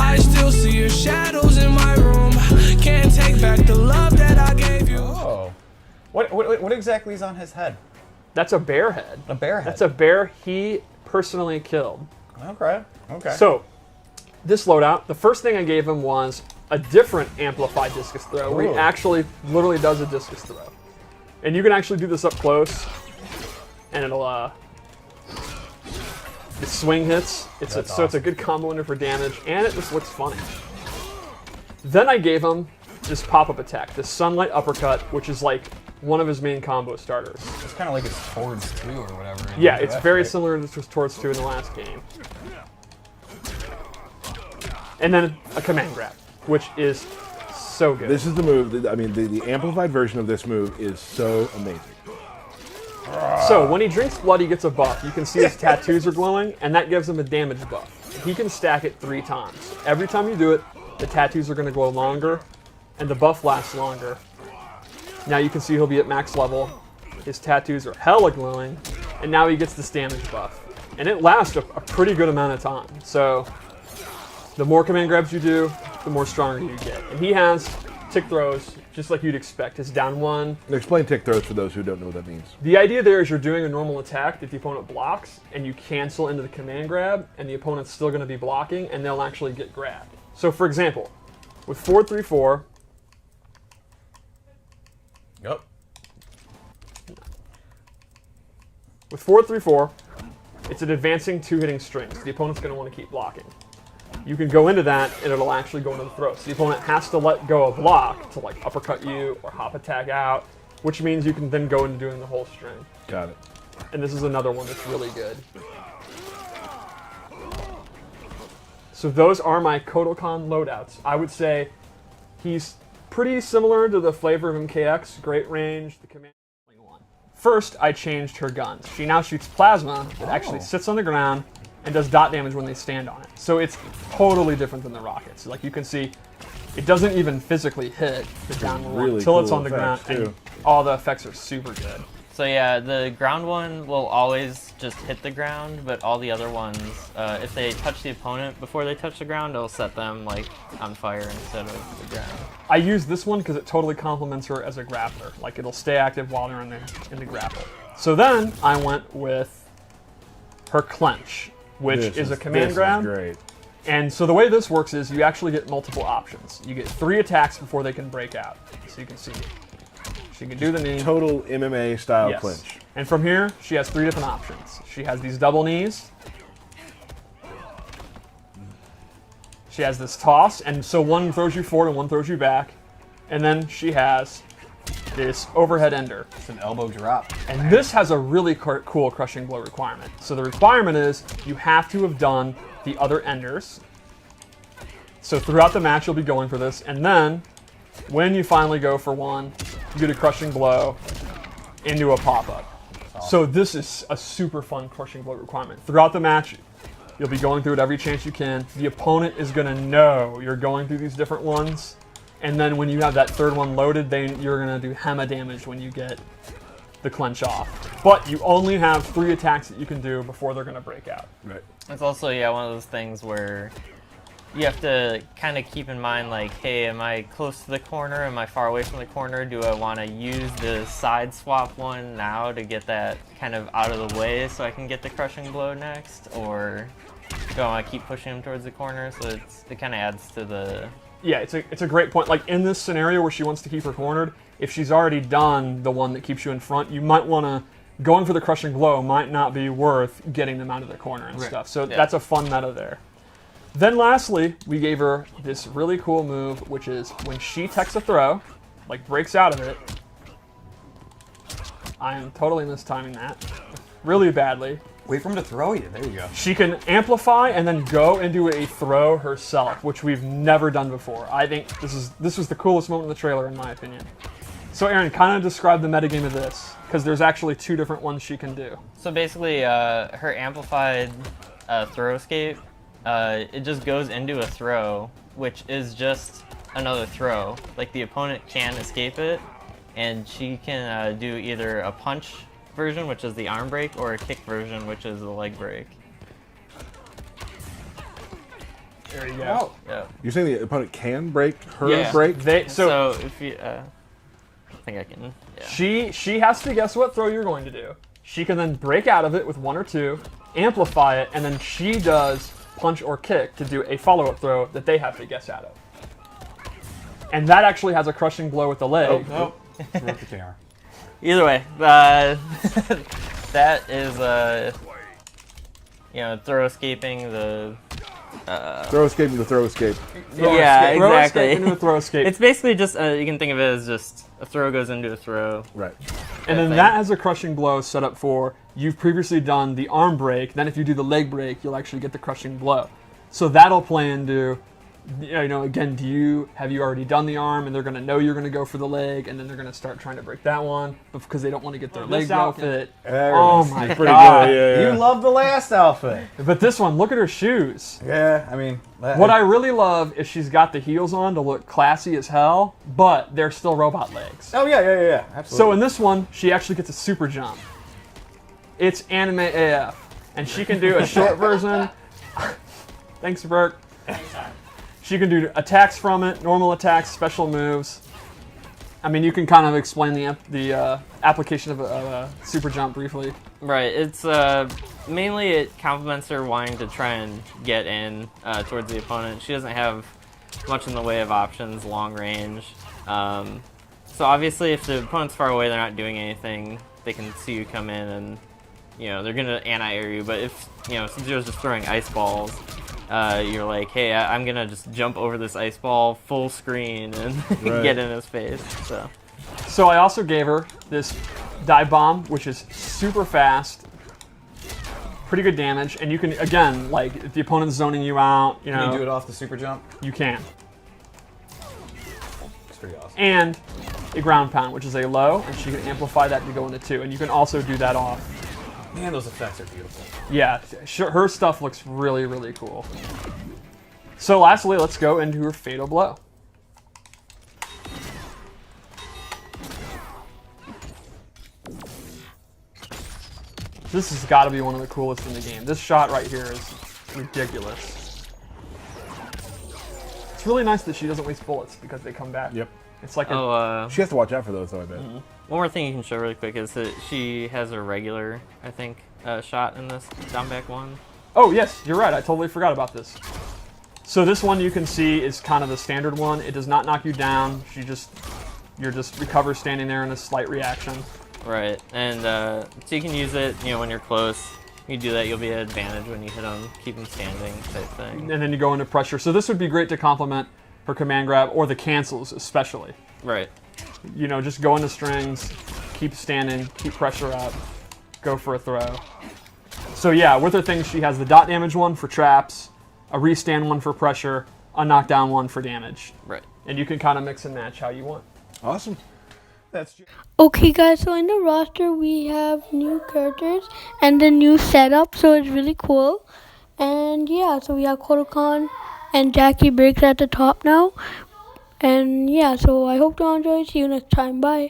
I still see your shadows in my room. Can't take back the love that I gave you. Oh. What exactly is on his head? That's a bear head. A bear head? That's a bear he personally killed. Okay. Okay. So, this loadout, the first thing I gave him was a different amplified discus throw, where he actually literally does a discus throw. And you can actually do this up close, and it'll, the swing hits. So it's a good combo ender for damage, and it just looks funny. Then I gave him this pop-up attack, this Sunlight Uppercut, which is like one of his main combo starters. It's kind of like it's Towards 2 or whatever. Yeah, it's very similar to Towards 2 in the last game. And then a command grab, which is so good. This is the move. I mean, the amplified version of this move is so amazing. So when he drinks blood, he gets a buff. You can see his tattoos are glowing, and that gives him a damage buff. He can stack it 3 times. Every time you do it, the tattoos are going to glow longer, and the buff lasts longer. Now you can see he'll be at max level. His tattoos are hella glowing, and now he gets this damage buff. And it lasts a pretty good amount of time. So the more command grabs you do, the more stronger you get. And he has tick throws, just like you'd expect. His down one. Explain tick throws for those who don't know what that means. The idea there is you're doing a normal attack that the opponent blocks, and you cancel into the command grab, and the opponent's still going to be blocking, and they'll actually get grabbed. So for example, with 4-3-4. Yep. With 4-3-4, it's an advancing 2-hitting string, so the opponent's going to want to keep blocking. You can go into that, and it'll actually go into the throw. So the opponent has to let go of block to like uppercut you or hop attack out, which means you can then go into doing the whole string. Got it. And this is another one that's really good. So those are my Kotal Kahn loadouts. I would say he's pretty similar to the flavor of MKX, great range, the command one. First, I changed her guns. She now shoots plasma that actually sits on the ground and does dot damage when they stand on it. So it's totally different than the rockets. Like you can see, it doesn't even physically hit the ground one until it's on the ground, and all the effects are super good. So yeah, the ground one will always just hit the ground, but all the other ones, if they touch the opponent before they touch the ground, it'll set them like on fire instead of the ground. I use this one because it totally complements her as a grappler. Like it'll stay active while they're in the grapple. So then I went with her clench, which is a command grab. This is great. And so the way this works is you actually get multiple options. You get 3 attacks before they can break out. So you can see she can do the knee. Total MMA style clinch. And from here, she has 3 different options. She has these double knees. She has this toss, and so one throws you forward and one throws you back. And then she has this overhead ender. It's an elbow drop. And this has a really cool crushing blow requirement. So the requirement is you have to have done the other enders. So throughout the match, you'll be going for this. And then when you finally go for one, you get a crushing blow into a pop-up. Awesome. So this is a super fun crushing blow requirement. Throughout the match, you'll be going through it every chance you can. The opponent is going to know you're going through these different ones. And then when you have that third one loaded, then you're going to do hella damage when you get the clench off. But you only have 3 attacks that you can do before they're going to break out. Right. It's also, yeah, one of those things where you have to kind of keep in mind, like, hey, am I close to the corner? Am I far away from the corner? Do I want to use the side swap one now to get that kind of out of the way so I can get the crushing blow next? Or do I want to keep pushing him towards the corner? So it kind of adds to the... Yeah, it's a great point. Like in this scenario where she wants to keep her cornered, if she's already done the one that keeps you in front, you might want to... Going for the crushing blow might not be worth getting them out of the corner and stuff. So that's a fun meta there. Then lastly, we gave her this really cool move, which is when she techs a throw, like breaks out of it. I am totally mistiming that really badly. Wait for him to throw you. There you go. She can amplify and then go into a throw herself, which we've never done before. I think this was the coolest moment in the trailer, in my opinion. So Aaron, kind of describe the metagame of this, because there's actually 2 different ones she can do. So basically, her amplified throw escape, it just goes into a throw, which is just another throw. Like the opponent can escape it, and she can do either a punch version, which is the arm break, or a kick version, which is the leg break. There you go. Yeah. You're saying the opponent can break her Yeah. break? So if you, I think I can. Yeah. She has to guess what throw you're going to do. She can then break out of it with 1 or 2, amplify it, and then she does punch or kick to do a follow-up throw that they have to guess out of. And that actually has a crushing blow with the leg. Oh, broke the camera. Either way, that is throw escaping the. Throw escape into throw escape. Yeah, Throw exactly. escape into a throw escape. It's basically just you can think of it as just a throw goes into a throw. Right. And then thing. that has a crushing blow set up for you've previously done the arm break. Then if you do the leg break, you'll actually get the crushing blow. So that'll play into, again, have you already done the arm and they're going to know you're going to go for the leg and then they're going to start trying to break that one because they don't want to get their leg outfit. Oh my Pretty god. good. Yeah. You love the last outfit. But this one, look at her shoes. Yeah, I mean. What I really love is she's got the heels on to look classy as hell, but they're still robot legs. Oh, yeah. Absolutely. So in this one, she actually gets a super jump. It's anime AF. And she can do a short version. Thanks, Burke. She can do attacks from it, normal attacks, special moves. I mean, you can kind of explain the application of a super jump briefly. Right. It's mainly it complements her wanting to try and get in towards the opponent. She doesn't have much in the way of options, long range. So obviously, if the opponent's far away, they're not doing anything. They can see you come in, and they're gonna anti-air you. But if Sub-Zero's just throwing ice balls, you're like, hey, I'm gonna just jump over this ice ball full screen and get in his face. So I also gave her this dive bomb, which is super fast, pretty good damage, and you can, again, like if the opponent's zoning you out, Can you do it off the super jump? you can. It's pretty awesome. And a ground pound, which is a low, and she can amplify that to go into 2, and you can also do that off. Man, those effects are beautiful. Yeah, her stuff looks really, really cool. So lastly, let's go into her fatal blow. This has got to be one of the coolest in the game. This shot right here is ridiculous. It's really nice that she doesn't waste bullets because they come back. Yep. It's like She has to watch out for those, though, I bet. One more thing you can show really quick is that she has a regular, I think, shot in this down back one. Oh, yes, you're right. I totally forgot about this. So this one you can see is kind of the standard one. It does not knock you down. You're just recover standing there in a slight reaction. Right, and so you can use it, when you're close. You do that, you'll be at advantage when you hit them, keep them standing type thing. And then you go into pressure. So this would be great to complement her command grab or the cancels especially. Right. Just go into strings, keep standing, keep pressure up, go for a throw. So yeah, with her things, she has the dot damage one for traps, a restand one for pressure, a knockdown one for damage. Right. And you can kind of mix and match how you want. Awesome. Okay guys, so in the roster we have new characters and a new setup, so it's really cool. And yeah, so we have Kotal and Jacqui Briggs at the top now. And yeah, so I hope you all enjoy. See you next time. Bye.